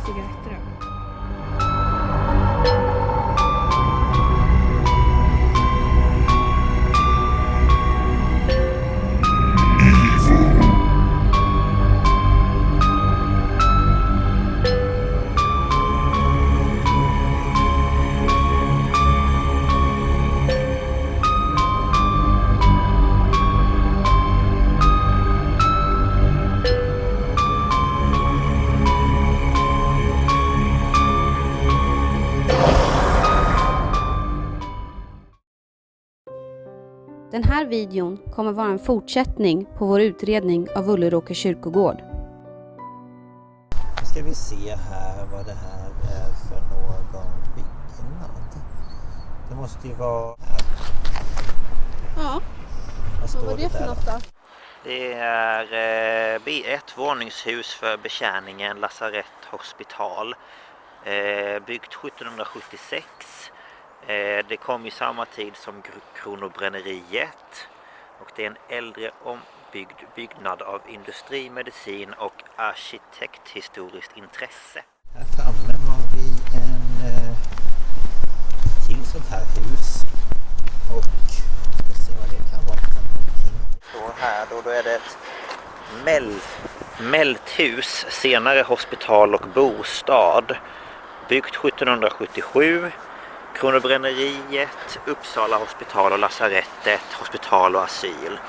cigarettrök. Den här videon kommer vara en fortsättning på vår utredning av Ulleråker kyrkogård. Nu ska vi se här vad det här är för någon byggnad. Det måste ju vara här. Ja, vad var det för något då? Det är B1 våningshus för betjäningen lasarett hospital. Byggt 1776. Det kom i samma tid som Kronobränneriet och det är en äldre ombyggd byggnad av industri, medicin och arkitekthistoriskt intresse. Här framme har vi en till sånt här hus och ska se vad det kan vara för någonting. Så här då är det ett Mälthus, senare hospital och bostad, byggt 1777. Kronobränneriet, Uppsala hospital och lasarettet, hospital och asyl.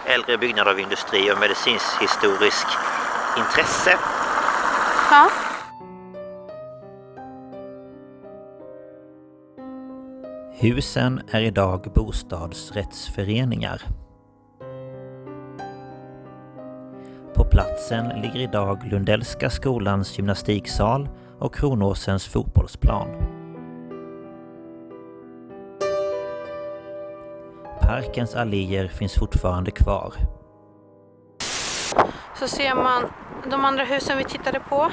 Äldre byggnad av industri och medicinshistorisk intresse. Ja. Husen är idag bostadsrättsföreningar. På platsen ligger idag Lundellska skolans gymnastiksal och Kronåsens fotbollsplan. Parkens alléer finns fortfarande kvar. Så ser man de andra husen vi tittade på.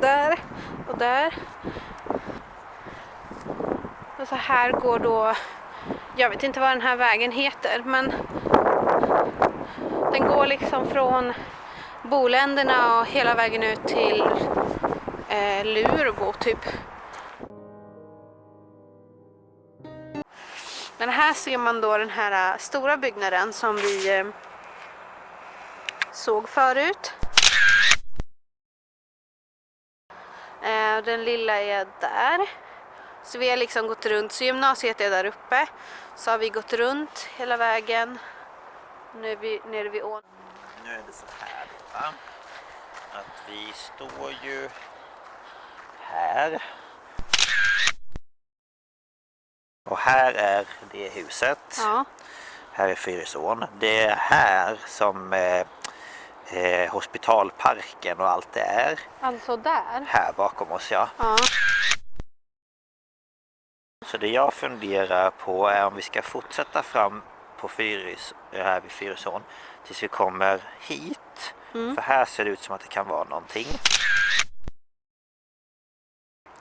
Där och där. Och så här går då, jag vet inte vad den här vägen heter, men den går liksom från Boländerna och hela vägen ut till Lurbo typ. Men här ser man då den här stora byggnaden som vi såg förut. Den lilla är där. Så vi har liksom gått runt, så gymnasiet är där uppe. Så har vi gått runt hela vägen. Nu är vi nere vid ån. Nu är det så här då, va? Att vi står ju här. Och här är det huset. Ja. Här är Fyrisån. Det är här som hospitalparken och allt det är. Alltså där. Här bakom oss, ja. Ja. Så det jag funderar på är om vi ska fortsätta fram på här vid Fyrisån tills vi kommer hit. För här ser det ut som att det kan vara någonting.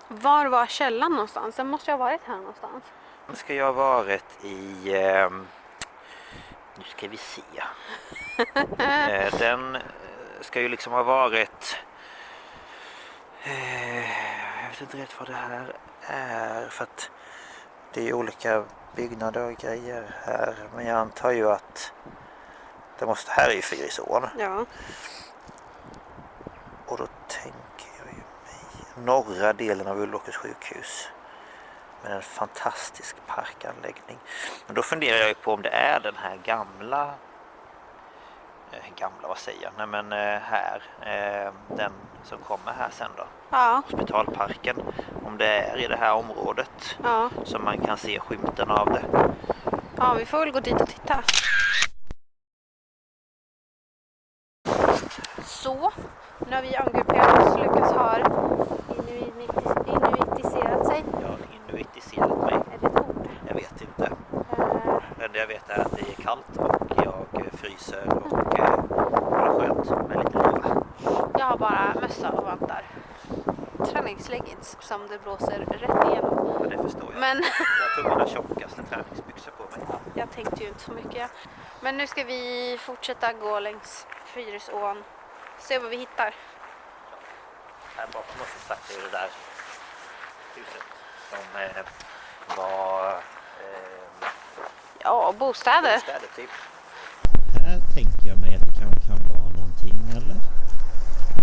Var var källan någonstans? Den måste ju ha varit här någonstans. Den ska ju ha varit i... nu ska vi se. Den ska ju liksom ha varit... jag vet inte rätt vad det här är. För att det är olika byggnader och grejer här. Men jag antar ju att det måste... Här är ju Fyrisån. Ja. Och då tänker jag ju mig norra delen av Ulleråkers sjukhus. Med en fantastisk parkanläggning. Men då funderar jag ju på om det är den här gamla, vad säger jag? Nej men här, den som kommer här sen då. Ja. Hospitalparken. Om det är i det här området. Ja. Så man kan se skymten av det. Ja, vi får väl gå dit och titta. Så, nu har vi angrupperat oss. Lukas har inuitiserat sig. Jag har inuitiserat mig. Är det ett ord? Jag vet inte. Det enda jag vet är att det är kallt och jag fryser och det är skönt med lite luva. Jag har bara mössa och vantar. Träningsleggings som det blåser rätt igenom. Ja, det förstår jag. Men Jag tog mina tjockaste träningsbyxor på mig. jag tänkte ju inte så mycket. Men nu ska vi fortsätta gå längs Fyrisån. Se vad vi hittar. här bakom oss så satt ju det där huset som var Ja, bostäder. typ. Här tänker jag mig att det kanske kan vara någonting, eller?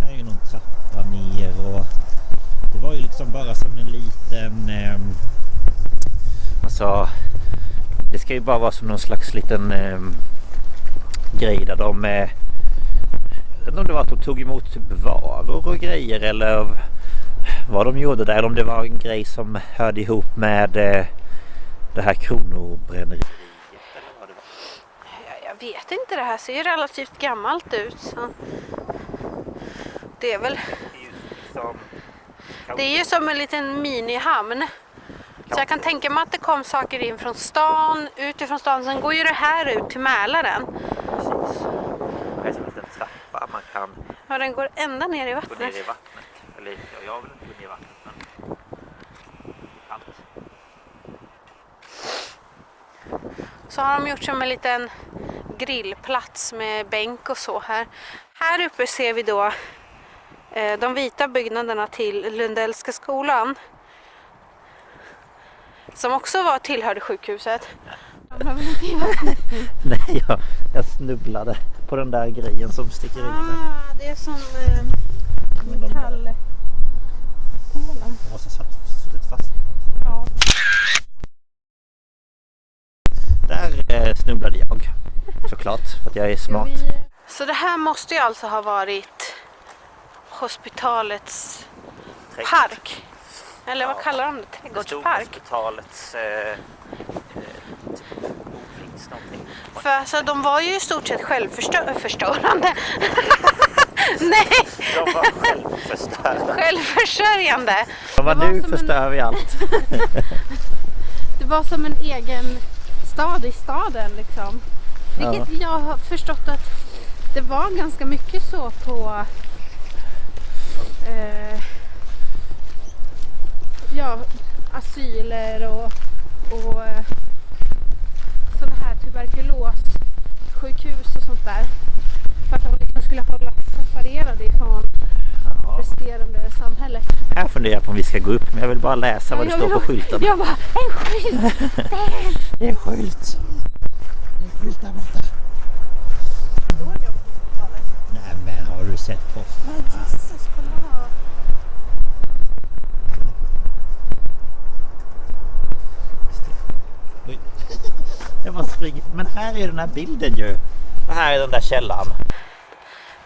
Här är ju någon trappa ner och det var ju liksom bara som en liten alltså det ska ju bara vara som någon slags liten grej där de jag vet inte om det var att de tog emot typ varor och grejer eller vad de gjorde där, eller om det var en grej som hörde ihop med det här kronobränneriet eller vad det var. Jag vet inte, det här ser ju relativt gammalt ut. Så. Det är väl... Det är ju som en liten minihamn. Så jag kan tänka mig att det kom saker in från stan, utifrån stan. Sen går ju det här ut till Mälaren. Precis. Det är som en liten trappa man kan Ja, den går ända ner i gå vattnet. ner i vattnet. Eller jag vill inte gå ner i vattnet, men allt. Så har de gjort som en liten grillplats med bänk och så här. Här uppe ser vi då de vita byggnaderna till Lundellska skolan. Som också tillhörde sjukhuset. Nej, jag snubblade på den där grejen som sticker ut där. Det är som metall. Jag måste ha suttit fast. Ja. Där snubblade jag. Såklart, för att jag är smart. Så det här måste ju alltså ha varit hospitalets park. Eller vad kallar de det? Trädgårdspark? Hospitalets odlings någonting. För alltså, de var ju i stort sett självförstörande. Nej! De var självförstörda. Självförsörjande. De var nu förstör vi allt. Det var som en egen stad i staden liksom. Vilket jag har förstått att det var ganska mycket så på asyler och sådana här tuberkulossjukhus och sånt där. För att de liksom skulle hålla separerade ifrån resterande samhälle. Här funderar jag på om vi ska gå upp, men jag vill bara läsa vad det står på skylten. Jag bara, en skylt! Det är en skylt. Det är en skylt där borta. Nej, men har du sett på? Men Jesus, kolla. Jag bara springer. Men här är den här bilden ju. Och här är den där källan.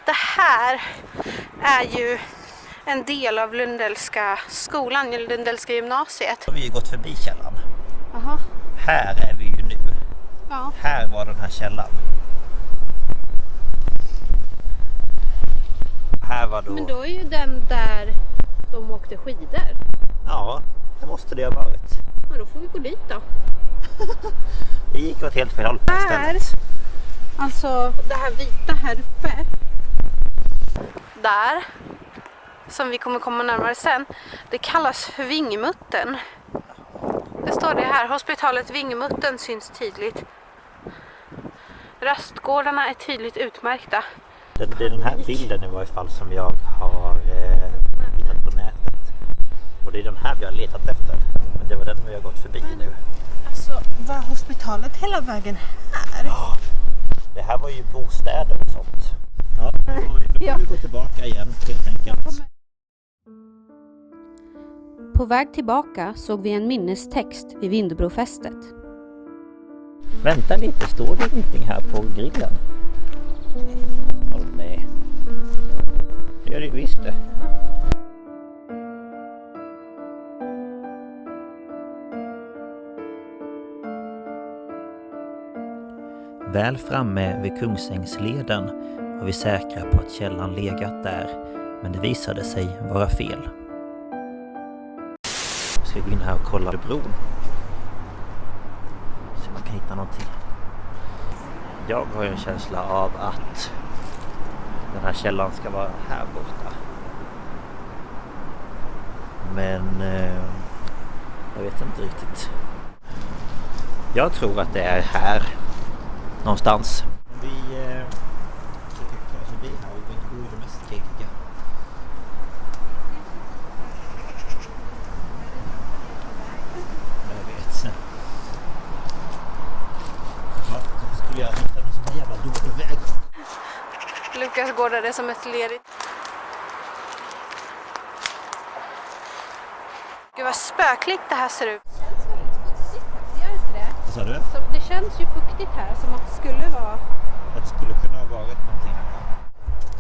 Det här är ju en del av Lundellska skolan, Lundellska gymnasiet. Vi har ju gått förbi källan. Aha. Här är vi ju nu. Ja. Här var den här källan. Här var då... Men då är ju den där de åkte skidor. Ja, det måste det ha varit. Ja, då får vi gå dit då. Det gick åt helt fel håll Här, istället. alltså det här vita här uppe. Där, som vi kommer komma närmare sen, det kallas för Vingmutten. Det står det här, hospitalet Vingmutten syns tydligt. Rastgårdarna är tydligt utmärkta. Det är den här bilden i varje fall som jag har hittat på nätet. Och det är den här vi har letat efter. Men det var den vi har gått förbi nu. Alltså, var hospitalet hela vägen här? Ja, det här var ju bostäder och sånt. Ja, då får vi gå tillbaka igen helt enkelt. På väg tillbaka såg vi en minnestext vid Vindbrofästet. Vänta lite, står det ingenting här på grillen? Åh nej. Det gör det visst det. Väl framme vid Kungsängsleden var vi säkra på att källan legat där, men det visade sig vara fel. Jag ska gå in här och kolla bron. Se om man kan hitta någonting. Jag har ju en känsla av att den här källan ska vara här borta. Men jag vet inte riktigt. Jag tror att det är här någonstans. Vi försöker ta förbi här och gå i det mest tekiga. brukar gå där det är som ett ledigt. Gud vad spökligt det här ser ut. Det känns väldigt fuktigt här, gör inte det? Vad sa du? Så det känns ju fuktigt här, som att det skulle vara... Att det skulle kunna ha varit någonting här.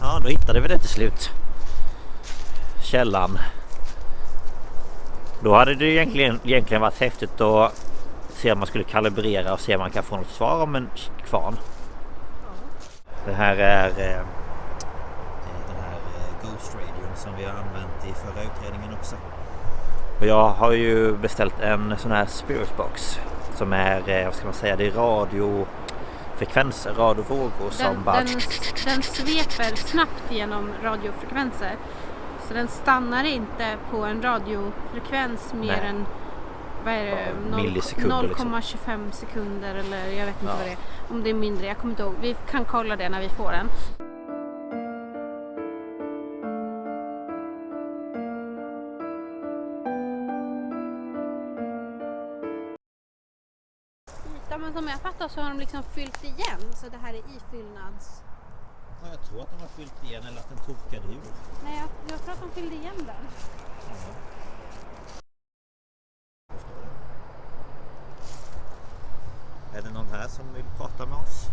Ja, då hittade vi det till slut. Källan. Då hade det egentligen varit häftigt att se om man skulle kalibrera och se om man kan få något svar om en kvarn. Det här är den här Ghost radion som vi har använt i förra utredningen också. Och jag har ju beställt en sån här Spirit Box som är, vad ska man säga, det är radiofrekvenser, radiovågor som bara... Den sveper snabbt genom radiofrekvenser. Så den stannar inte på en radiofrekvens mer än vad är det? 0,25 sekunder eller jag vet inte vad det är. Om det är mindre, jag kommer inte ihåg. Vi kan kolla det när vi får den. Ja, men som jag fattar så har de liksom fyllt igen. Så det här är ifyllnads... Ja, jag tror att de har fyllt igen eller att den torkade ur. Nej, jag tror att de fyllde igen den. Är det någon här som vill prata med oss?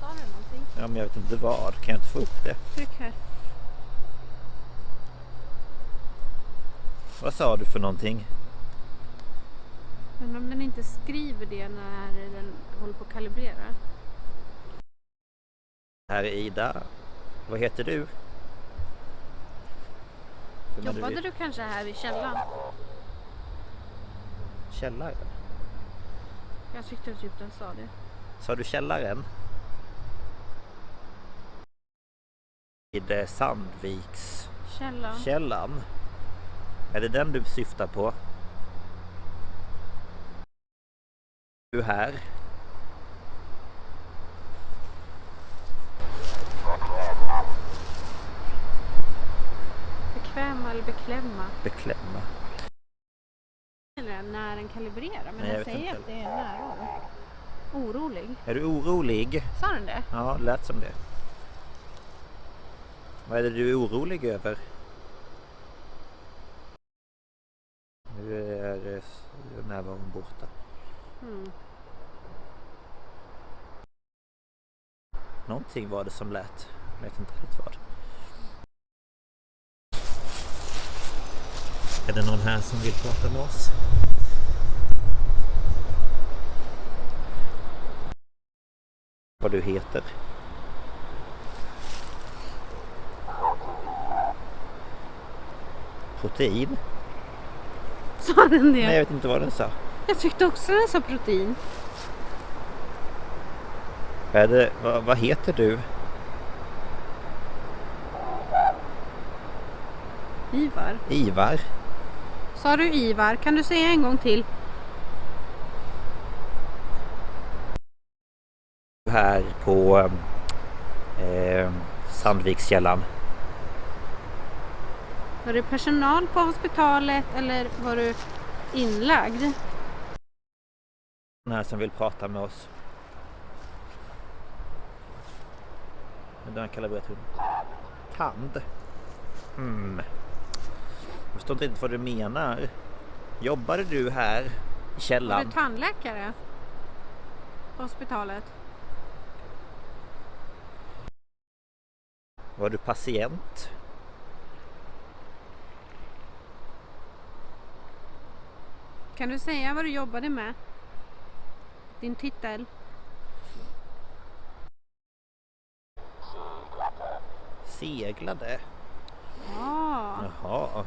Sa du någonting? Ja, men jag vet inte vad. Kan jag inte få upp det? Tryck här. Vad sa du för någonting? Men om den inte skriver det när den håller på att kalibrera. Här är Ida. Vad heter du? Jobbade du kanske här vid källan? Källaren? Jag tyckte typ den sa det. Sa du källaren? Vid Sandviks Källan. källan. Är det den du syftar på? Du här? Bekväma eller beklämma? Beklämma. Eller när den kalibrerar. Men Nej, jag den vet säger inte. att det är nära. Orolig. Är du orolig? Sa den det? Ja, det lät som det. Vad är det du är orolig över? Nu är närvaron borta. Någonting var det som lät. Jag vet inte riktigt vad. Är det någon här som vill prata med oss? Vad du heter? Protein? Sa den det? Nej, jag vet inte vad den sa. Jag tyckte också den sa protein. Vad heter du? Ivar. Ivar? Sa du Ivar? Kan du säga en gång till? Här på Sandvikskällan. Var du personal på hospitalet eller var du inlagd? Den här som vill prata med oss. Den kalibrerat hund. Tand? Jag förstår inte riktigt vad du menar. Jobbade du här i Var källan? du tandläkare på hospitalet? Var du patient? Kan du säga vad du jobbade med? Din titel? Seglade? Ja. Jaha.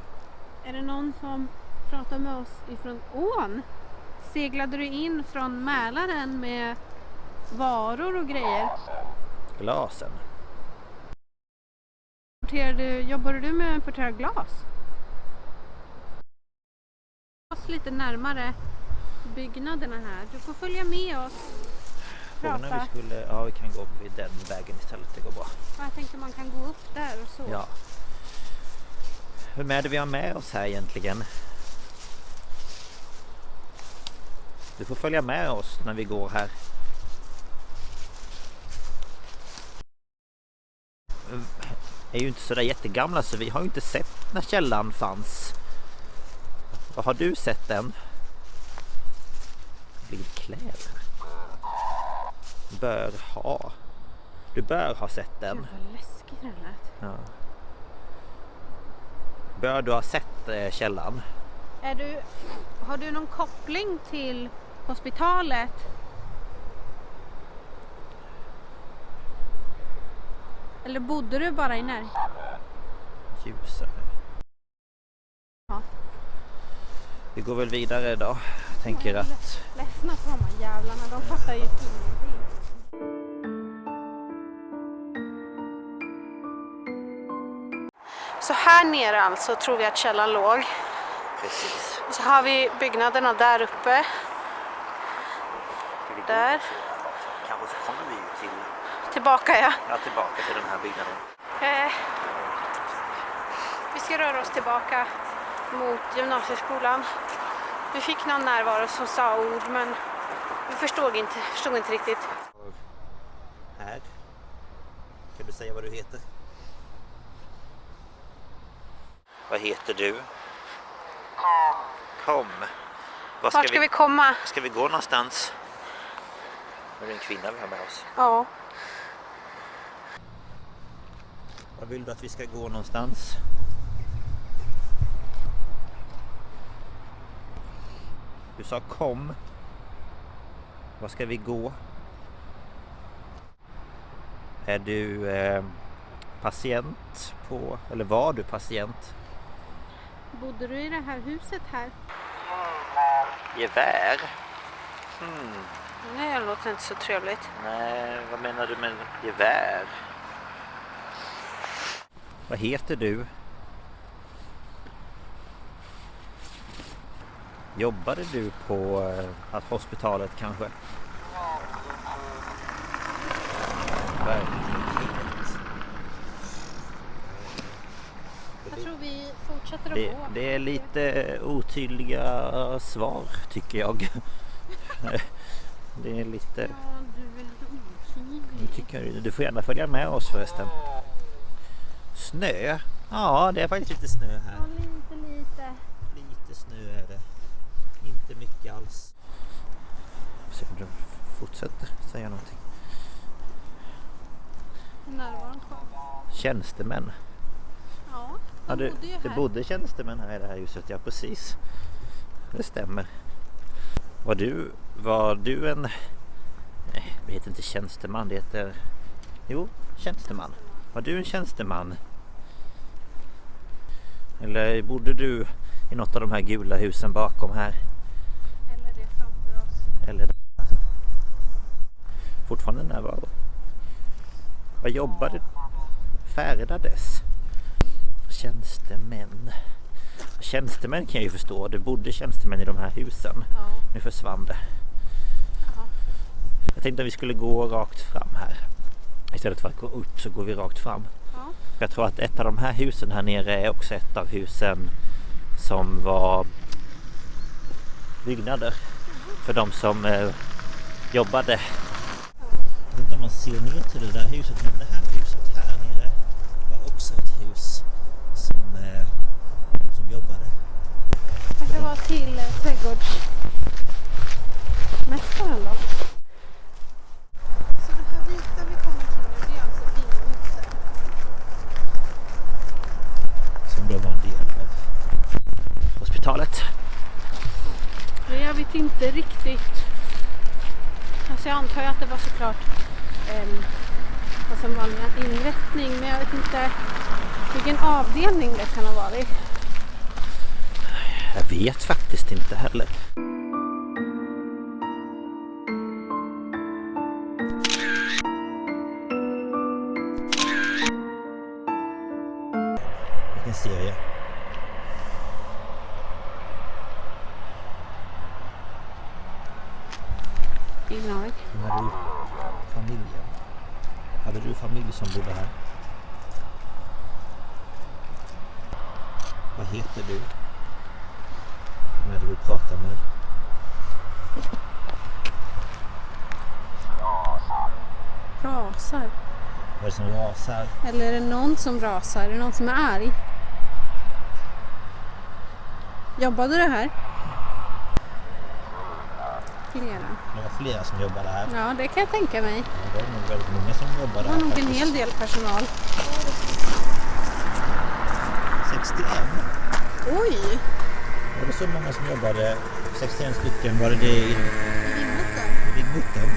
Är det någon som pratar med oss ifrån ån? Seglade du in från Mälaren med varor och grejer? Glasen? Jobbade du med att importera glas? Oss lite närmare byggnaderna här. Du får följa med oss. Frågan Prata. vi kan gå vid den vägen istället, det går bra. Jag tänkte man kan gå upp där och så. Ja. Vem är det vi har med oss här egentligen? Du får följa med oss när vi går här. Vi är ju inte så där jättegamla så vi har ju inte sett när källan fanns. Vad har du sett den? Det blir kläder. Du bör ha sett den. Gud vad läskigt den lät. Ja. Bör du ha sett källan? Har du någon koppling till hospitalet? Eller bodde du bara i närheten? Ljusare. Ja. Vi går väl vidare idag. Jag tänker att... Ledsna på de här jävlarna, de fattar ju ingenting. Så här nere alltså tror vi att källan låg. Precis. Och så har vi byggnaderna där uppe. Där. Kanske så kommer vi ju till... Tillbaka ja. Ja, tillbaka till den här byggnaden. Vi ska röra oss tillbaka mot gymnasieskolan. Vi fick någon närvaro som sa ord men vi förstod inte riktigt. Här. Kan du säga vad du heter? Vad heter du? Kom. Vart ska vi komma? Ska vi gå någonstans? Det är en kvinna vi har med oss. Ja. Var vill du att vi ska gå någonstans? Du sa kom. Var ska vi gå? Är du patient på, eller var du patient? Bodde du i det här huset här? Gevär? Nej, det låter inte så trevligt. Nej, vad menar du med gevär? Vad heter du? Jobbade du på hospitalet kanske? Jag tror vi fortsätter att gå. Det är lite otydliga svar tycker jag. Det är lite... Ja, du är lite otydlig. Du får gärna följa med oss förresten. Snö? Ja, det är faktiskt lite snö här. Ja, lite. Lite snö är det. Inte mycket alls. Se om du fortsätter säga någonting. Närvaron kvar. Tjänstemän. Ja, Ja, bodde ju här. det bodde tjänstemän här i det här huset, ja precis. Det stämmer. Var du en... Nej, det heter inte tjänsteman, det heter... Jo, tjänsteman. Var du en tjänsteman? Eller bodde du i något av de här gula husen bakom här? Eller det framför oss. Eller fortfarande närvaro. Vad jobbade färdades? Tjänstemän. Tjänstemän kan jag ju förstå. Det bodde tjänstemän i de här husen. Ja. Nu försvann det. Aha. Jag tänkte att vi skulle gå rakt fram här. Istället för att gå upp så går vi rakt fram. Ja. Jag tror att ett av de här husen här nere är också ett av husen som var byggnader för de som jobbade. Jag vet inte om man ser ner till det där huset, men det här huset här nere var också ett hus som de som jobbade. Kanske var till trädgårdsmästaren då. Så det här vita vi kommer till nu, det är alltså vinghuset. Som då var en del av hospitalet. Men jag vet inte riktigt. Alltså jag antar ju att det var såklart alltså en vanlig inrättning, men jag vet inte vilken avdelning det kan ha varit. Jag vet faktiskt inte heller. Vilken serie? Ingen aning. Hade du familjen? Hade du familj som bodde här? Vad heter du? Vem är det du pratar med? Rasar. Vad är det som rasar? Eller är det någon som rasar? Är det någon som är arg? Jobbade du här? Flera. Det var flera som jobbade här. Ja, det kan jag tänka mig. Ja, det var nog väldigt många som jobbade Det var här nog faktiskt. en hel del personal. 61. Oj! Var det så många som jobbade? 61 stycken, var det i Ringmutten?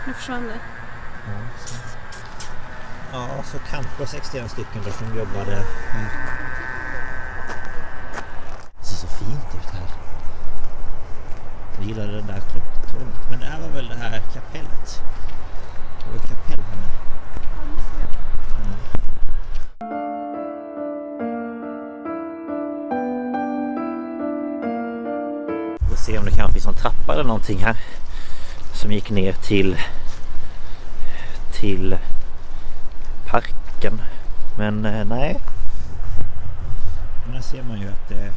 Nu försvann det. Ja, så kanske 61 stycken då som jobbade här. Det ser så fint ut här. Jag gillade den där klocktornet. Men det här var väl det här kapellet. Det var kapell här med. Vi får se om det kanske finns någon trappa eller någonting här. Som gick ner till parken. Men nej. Men här ser man ju att det är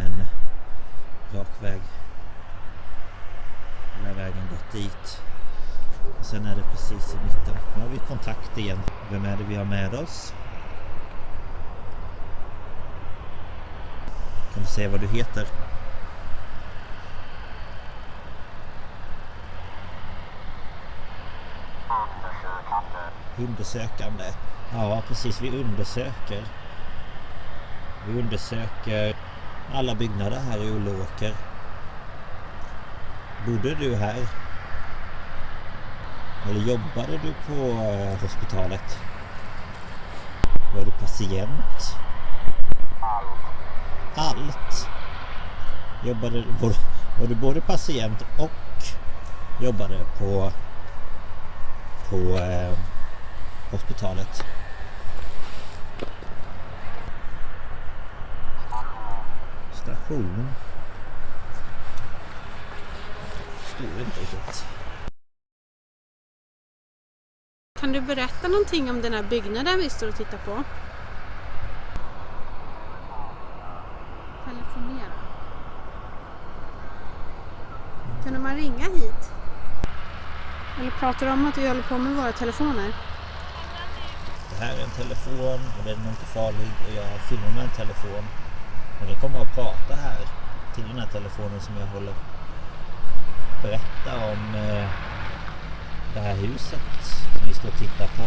en rak väg. Den här vägen gått dit. Och sen är det precis i mitten. Nu har vi kontakt igen. Vem är det vi har med oss? Kan du säga vad du heter? Undersökande. Ja, precis. Vi undersöker alla byggnader här i Ulleråker. Bodde du här? Eller jobbade du på hospitalet? Var du patient? Allt. Var du både patient och jobbade på hospitalet? Station. Står inte riktigt. Kan du berätta någonting om den här byggnaden vi står och tittar på? Telefonera. Kunde man ringa hit? Eller pratar du om att vi håller på med våra telefoner? Det här är en telefon och den är inte farlig och jag filmar med en telefon. Och det kommer att prata här till den här telefonen som jag håller berätta om det här huset som vi står och tittar på.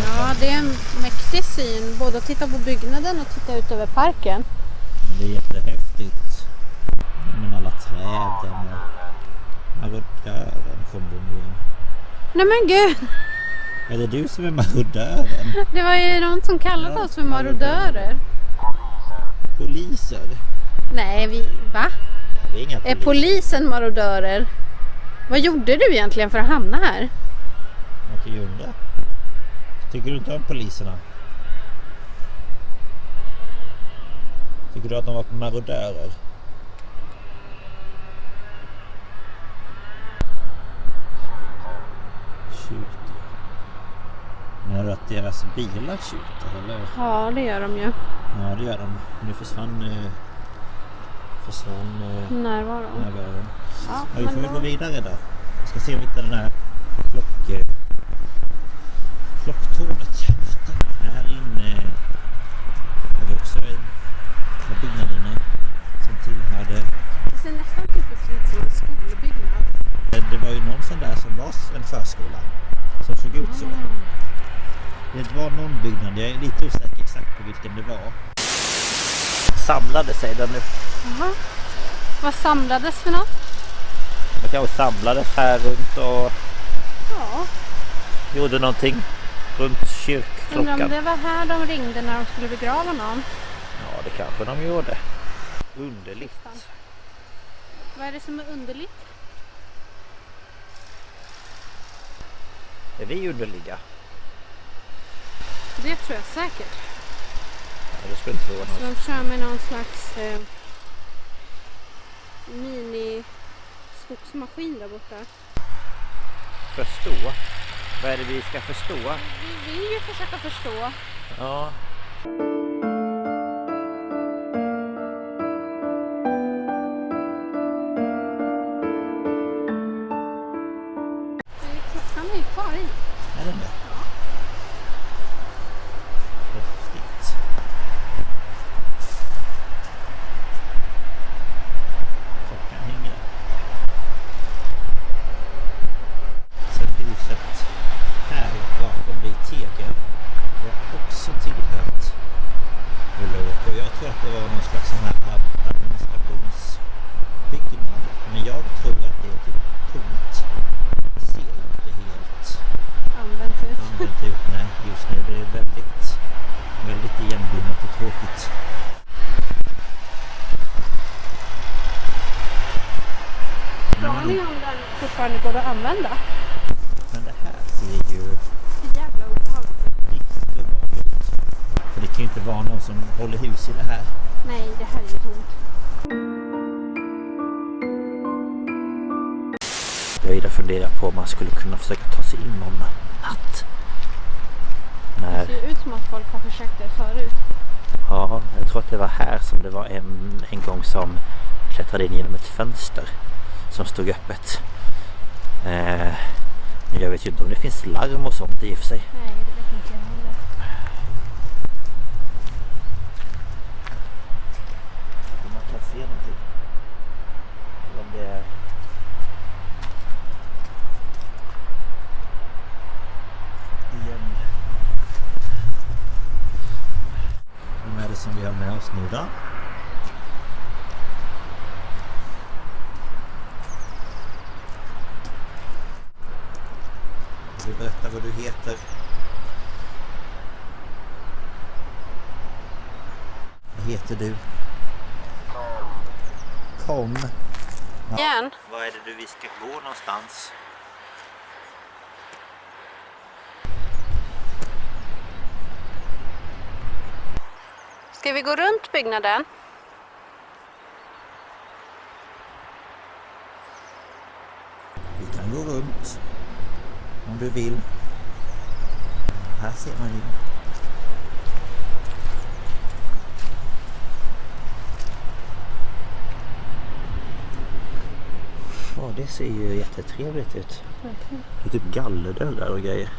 Ja, det är en mäktig syn. Både att titta på byggnaden och titta ut över parken. Det är jättehäftigt. Men alla träden och marodören kommer nu igen. Nej men gud! Är det du som är marodören? Det var ju någon som kallade oss för marodörer. Poliser? Nej, va? Det är inga poliser. Är polisen marodörer? Vad gjorde du egentligen för att hamna här? Man kan ju undra. Tycker du inte om poliserna? Tycker du att de var marodörer? Tjuter. Menar du att deras bilar tjuter eller? Ja, det gör de ju. Ja, det gör de. Nu försvann Närvaron. Ja, vi får väl gå vidare då. Jag ska se om vi hittar den här klocktornet. Här inne har vi också en av byggnaderna som tillhörde. Det ser nästan typiskt ut som en skolbyggnad. Det var ju någon sån där som var en förskola som såg ut så. Det var någon byggnad, jag är lite osäker exakt på vilken det var. Samlade sig den nu. Jaha. Vad samlades för något? Man kanske samlades här runt och Ja. gjorde någonting runt Undrar kyrkklockan. om det var här de ringde när de skulle begrava någon. Ja, det kanske de gjorde. Underligt. Vad är det som är underligt? Är vi underliga? Det tror jag säkert. Ja, det skulle inte förvåna Så oss. de kör med någon slags mini-skogsmaskin där borta. Förstå? Vad är det vi ska förstå? Vi vill ju försöka förstå. Ja. Frågan är om den fortfarande går att använda. Men det här ser ju Det är jävla obehagligt. riktigt obehagligt ut. För det kan ju inte vara någon som håller hus i det här. Nej, det här är ju tomt. Jag funderar på om man skulle kunna försöka ta sig in någon natt. Det ser ut som att folk har försökt det förut. Ja, jag tror att det var här som det var en gång som klättrade in genom ett fönster som stod öppet. Men jag vet ju inte om det finns larm och sånt i och för sig. Nej, det vet inte jag heller. Om man kan se någonting. Om det är... Igen. Vem är det som vi har med oss nu då? Vill du berätta vad du heter? Vad heter du? Kom. Ja. Igen. Var är det vi ska gå någonstans? Ska vi gå runt byggnaden? Vi kan gå runt om du vill. Här ser man ju. Ja, det ser ju jättetrevligt ut. Verkligen. Det är typ gallerdörrar och grejer.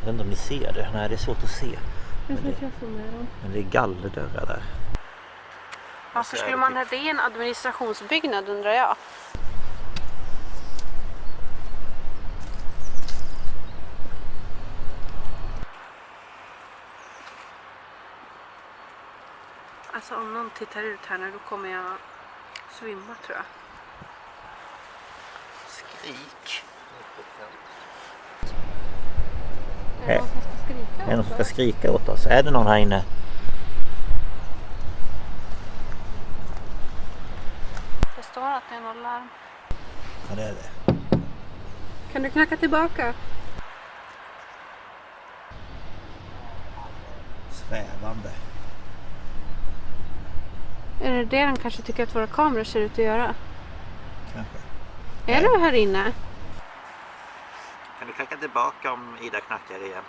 Jag vet inte om ni ser det. Nej, det är svårt att se. Jag tror att jag får med dem. Men det är gallerdörrar där. Varför skulle man ha det i en administrationsbyggnad, undrar jag? Alltså om någon tittar ut här nu, då kommer jag svimma, tror jag. Skrik. Är det någon som ska skrika Är det någon som ska också? skrika åt oss? Är det någon här inne? Det står att det är någon larm. Ja, det är det. Kan du knacka tillbaka? Svävande. Är det det de kanske tycker att våra kameror ser ut att göra? Kanske. Är du här inne? Kan du knacka tillbaka om Ida knackar igen?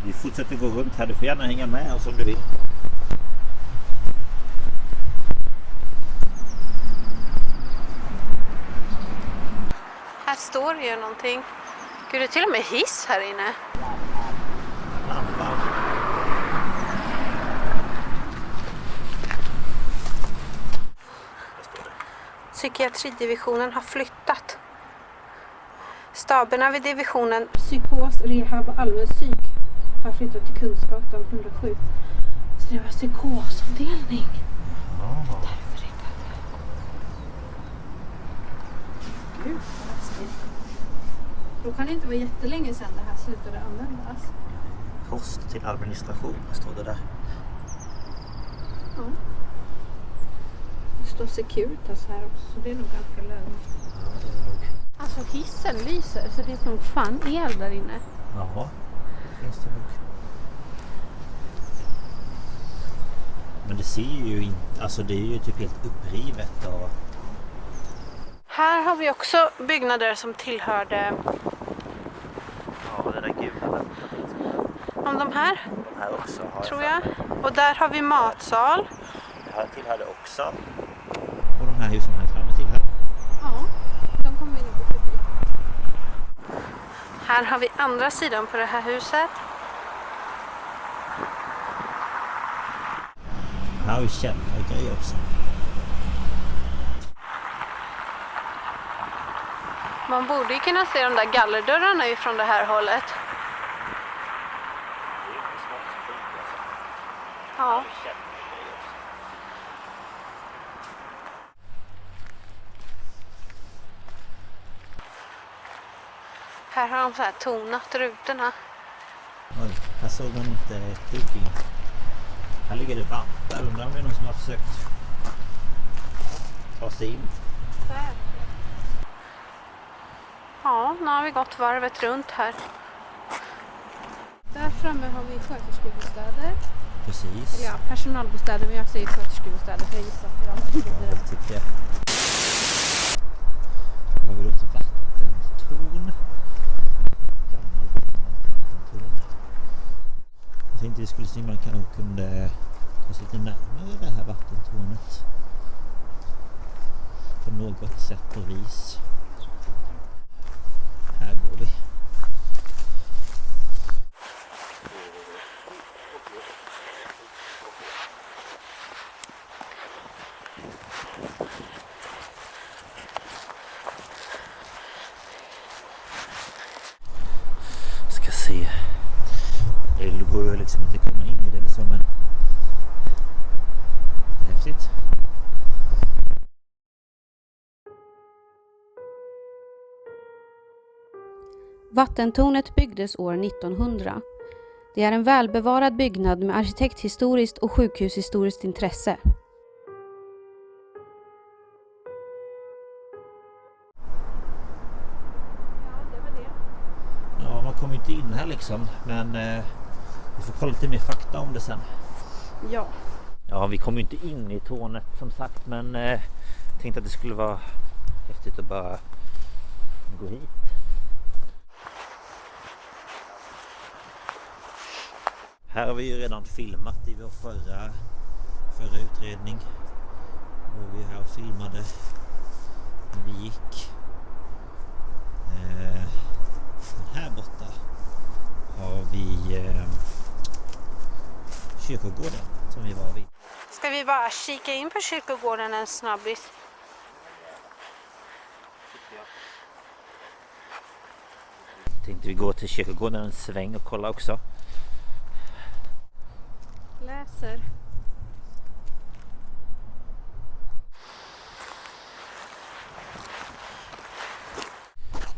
Vi fortsätter gå runt här. Du får gärna hänga med oss om du vill. Här står det ju någonting. Gud, det är till och med hiss här inne. Lampan. Psykiatridivisionen har flyttat. Staberna vid divisionen Psykos, rehab och allmän psyk har flyttat till Kungsgatan 107. Så det var psykosavdelning. Ja. Därför är det. Gud, vad läskigt. Då kan det inte vara jättelänge sedan det här slutade användas. Post till administration står det där. Ja. Det står Securitas här också, så det är nog ganska lugnt. Ja, det är nog. Alltså hissen lyser, så det är nog fan el där inne. Jaha, det finns det nog. Men det ser ju inte, alltså det är ju typ helt upprivet och... Här har vi också byggnader som tillhörde Ja, det där gula. om de här, De här också har tror jag. Och där har vi matsal. Det här tillhörde också. Och de här husen här framme tillhör. Ja, de kommer vi nog gå förbi. Här har vi andra sidan på det här huset. Här har vi källargrejer också. Man borde ju kunna se de där gallerdörrarna ifrån det här hållet. Ja. Här har de så här tonat rutorna. Oj, här såg man inte kuking. Här ligger det vantar. Undrar om det är någon som har försökt ta sig in. Ja, nu har vi gått varvet runt här. Där framme har vi sköterskebostäder. Precis. Eller ja, personalbostäder, men jag säger sköterskebostäder för jag gissar att det är de som bor där. Tycker jag. Här har vi då ett vattentorn. Gammalt vattentorn. Jag tänkte vi skulle se om man kanske kunde ta sig lite närmare det här vattentornet. På något sätt och vis. Här går vi. Ska se. Det går ju liksom inte komma in i det eller så, men lite häftigt. Vattentornet byggdes år 1900. Det är en välbevarad byggnad med arkitekthistoriskt och sjukhushistoriskt intresse. Ja, man kommer inte in här liksom, men vi får kolla lite mer fakta om det sen. Ja. Ja, vi kommer inte in i tornet som sagt, men tänkte att det skulle vara häftigt att bara gå hit. Här har vi ju redan filmat i vår förra utredning. Och vi är här och filmade när vi gick. Men här borta har vi kyrkogården som vi var vid. Ska vi bara kika in på kyrkogården en snabbis? Tänkte vi gå till kyrkogården en sväng och kolla också. Läser.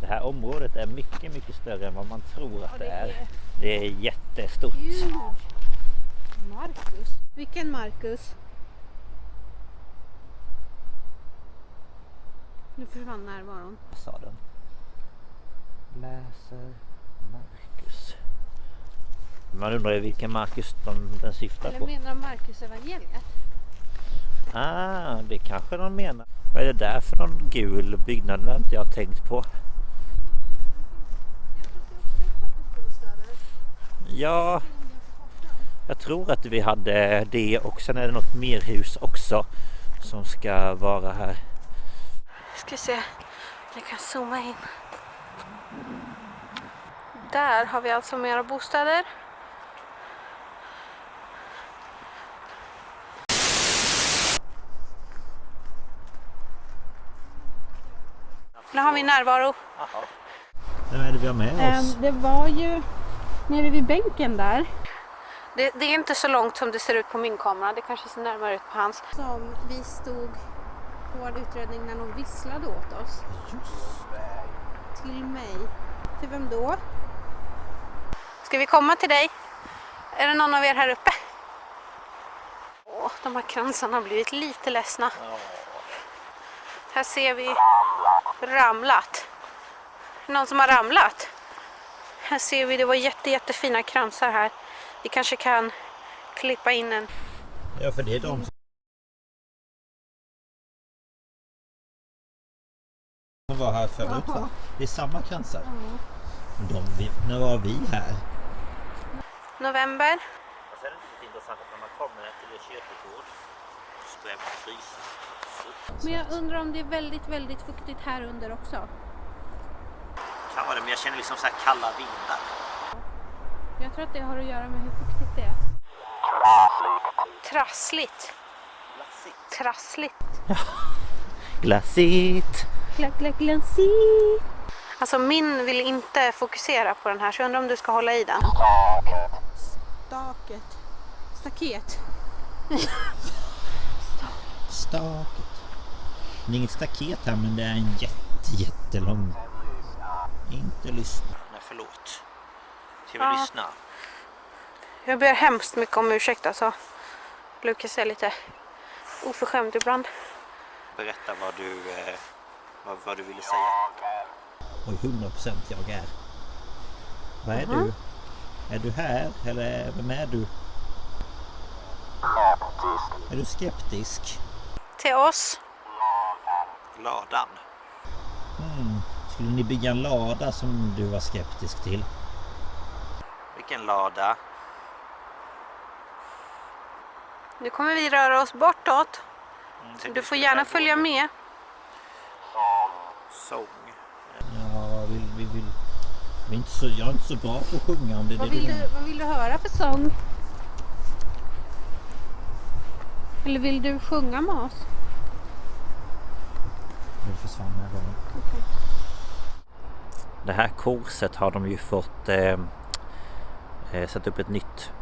Det här området är mycket större än vad man tror att det är. Det är jättestort. Gud. Marcus. Vilken Marcus? Nu försvann närvaron. Vad sa den? Läser Marcus. Man undrar ju vilken Marcus den syftar Eller på. menar Marcus evangeliet? Det kanske de menar. Vad är det där för någon gul byggnad där inte jag har tänkt på? Ja, jag tror att vi hade det och sen är det något mer hus också som ska vara här. Ska se, jag kan zooma in. Där har vi alltså mera bostäder. Nu har vi närvaro. Vem är det vi har med oss? Det var ju nere vid bänken där. Det är inte så långt som det ser ut på min kamera. Det kanske ser närmare ut på hans. Som vi stod på vår utredning när någon visslade åt oss. Till mig. Till vem då? Ska vi komma till dig? Är det någon av er här uppe? Åh, de här kransarna har blivit lite ledsna. Här ser vi ramlat. Någon som har ramlat. Här ser vi, det var jättefina kransar här. Vi kanske kan klippa in en. Ja, för det är de som var här förut, va? Det är samma kransar. När var vi här? November. Och sen är det lite intressant att när man kommer till en kyrkogård så börjar man frysa. Men jag undrar om det är väldigt fuktigt här under också. Kan vara det, men jag känner liksom så här kalla vindar. Jag tror att det har att göra med hur fuktigt det är. Trassligt. Trassligt. Glassigt. Glassigt. Alltså min vill inte fokusera på den här, så jag undrar om du ska hålla i den. Staket. Staket. Det är inget staket här, men det är en jättelång Inte lyssna. Nej, förlåt. Ska vi lyssna? Jag ber hemskt mycket om ursäkt alltså. Lukas är lite oförskämd ibland. Berätta vad du ville säga. Oj, 100% jag är. Vad är du? Är du här? Eller vem är du? Är du skeptisk? Till oss? Ladan. Skulle ni bygga en lada som du var skeptisk till? Vilken lada? Nu kommer vi röra oss bortåt. Du får gärna följa med. Sång. Ja, jag är inte så bra på att sjunga om det. Vad vill du höra för sång? Eller vill du sjunga med oss? Det försvann här gången. Okay. Det här korset har de ju fått sätta upp ett nytt.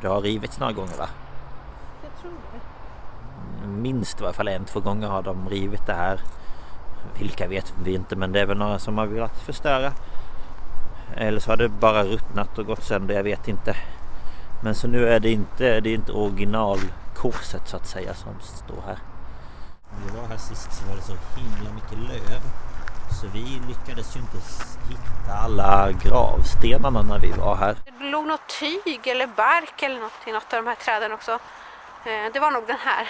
Det har rivits några gånger, va? Jag tror det. Minst i alla fall 1-2 gånger har de rivit det här. Vilka vet vi inte, men det är väl några som har velat förstöra. Eller så har det bara ruttnat och gått sönder, jag vet inte. Men så nu är det inte originalkorset så att säga som står här. När vi var här sist så var det så himla mycket löv. Så vi lyckades ju inte hitta alla gravstenarna när vi var här. Det låg något tyg eller bark eller något i något av de här träden också. Det var nog den här.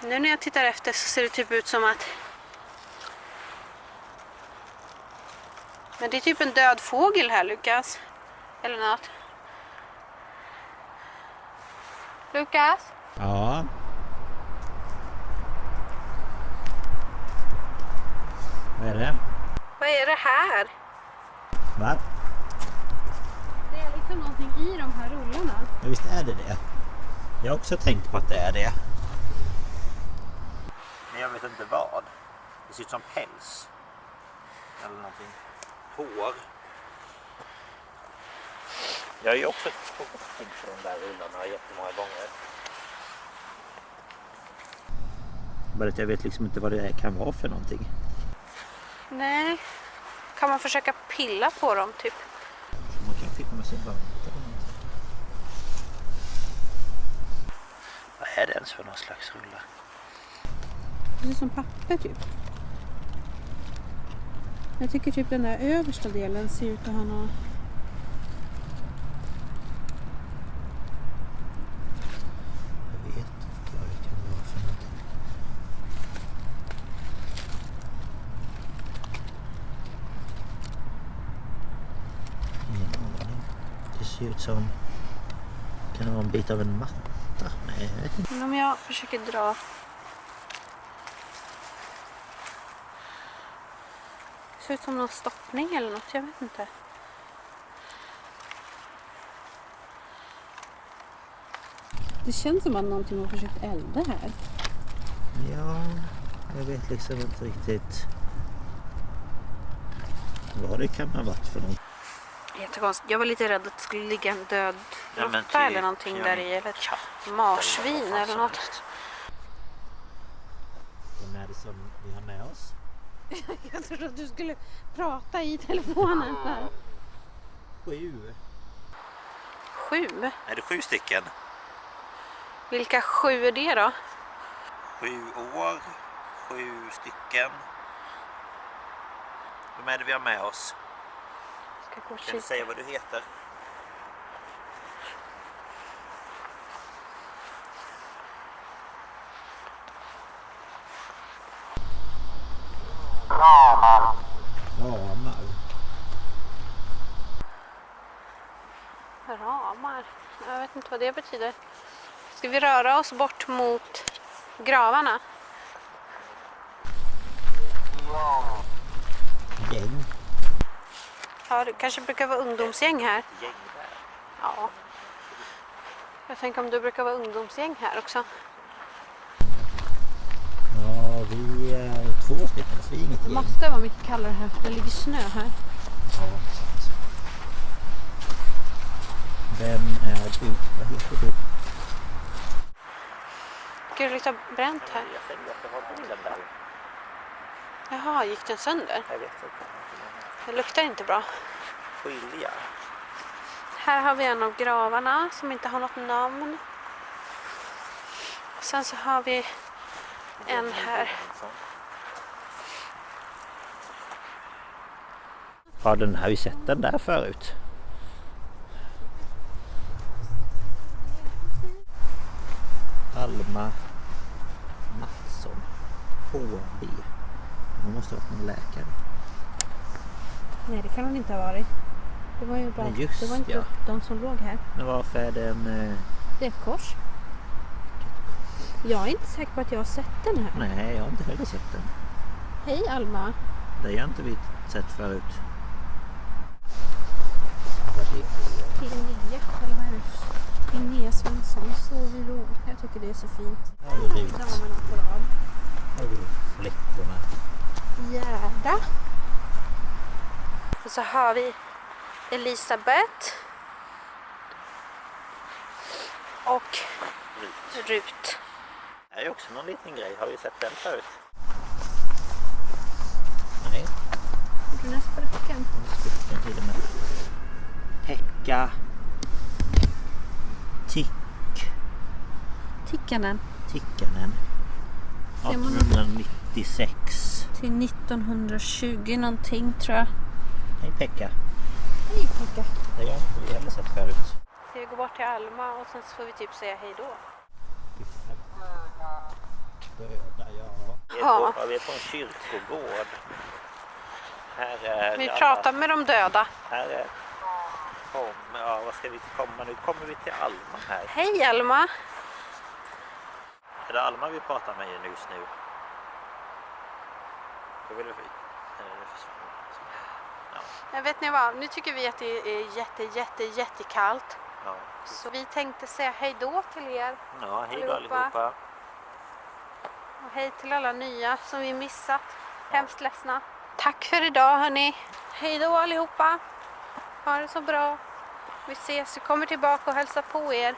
Nu när jag tittar efter så ser det typ ut som att... Men det är typ en död fågel här, Lukas. Eller något. Lukas? Ja. Vad är det? Vad är det här? Va? Det är liksom någonting i de här rullarna. Ja, visst är det. Jag har också tänkt på att det är det. Men jag vet inte vad. Det ser ut som päls. Eller någonting. Hår. Jag har ju också fått in på de där rullarna jättemånga gånger. Bara att jag vet liksom inte vad det kan vara för någonting. Nej. Kan man försöka pilla på dem typ? Man kan filma sig bara. Vad är det ens för någon slags rullar? Det är som papper typ. Jag tycker typ den där översta delen ser ut att ha något... Jag vet inte vad det kan vara för någonting. Ingen aning. Det ser ut som... Kan det vara en bit av en matta? Nej, jag vet inte. Men om jag försöker dra... Det ser ut som någon stoppning eller något, jag vet inte. Det känns som att någonting har försökt elda här. Ja, jag vet liksom inte riktigt vad det kan ha varit för något. Jättekonstigt. Jag var lite rädd att det skulle ligga en död råtta typ, eller någonting där i. Eller ett marsvin eller något. Vem är det som vi har med oss? Jag trodde att du skulle prata i telefonen här. 7. 7? Är det 7 stycken? Vilka 7 är det då? 7 år, 7 stycken. Vem är det vi har med oss? Ska gå och Kan kika. du säga vad du heter? Ramar. Ramar. Jag vet inte vad det betyder. Ska vi röra oss bort mot gravarna? Gäng. Ja, det kanske brukar vara ungdomsgäng här. Gäng där. Ja. Jag tänker om det brukar vara ungdomsgäng här också. Ja, vi är 2 stycken så vi är inget Det gäng. måste vara mycket kallare här för det ligger snö här. Ja, sant. Vem är du? Vad heter du? Gud, det luktar bränt här. Jag tänkte att det var bilen där. Jaha, gick den sönder? Jag vet inte. Det luktar inte bra. Skilja. Här har vi en av gravarna som inte har något namn. Och sen så har vi en här. Ja, den har vi sett den där förut. Alma Mattsson, HB. Hon måste ha varit någon läkare. Nej, det kan hon inte ha varit. Det var ju bara, Men just, det var inte ja. de som låg här. Men varför är den... Det är ett kors. Jag är inte säker på att jag har sett den här. Nej, jag har inte heller sett den. Hej Alma. Det har inte vi sett förut. Linnea, eller vad är det? Linnea Svensson, så vi ro. Jag tycker det är så fint. Här har vi Rut. Damerna på rad. Här har vi fläckorna. Gerda. Och så har vi Elisabeth. Och Rut. Det är också någon liten grej. Har vi sett den förut? Nej. Den är spräcken. Den till och med. Pekka. Tikkanen. Tikkanen. 1896. Till 1920 någonting tror jag. Hej Pekka. Hej Pekka. Det har inte vi heller sett förut. Ska vi gå bort till Alma och sen så får vi typ säga hej då. Döda, ja. Vi är på en kyrkogård. Här är Vi pratar med de döda. Här är... Ja, vad ska vi komma nu? Kommer vi till Alma här. Hej Alma! Är det Alma vi pratar med just nu? Då vill vi... Ja. Jag vet ni vad, nu tycker vi att det är jättekallt. Ja. Så vi tänkte säga hej då till er. Ja, hej då Allihopa. allihopa. Och hej till alla nya som vi missat. Hemskt ledsna. Tack för idag hörni. Hej då allihopa. Ha det så bra. Vi ses, vi kommer tillbaka och hälsa på er.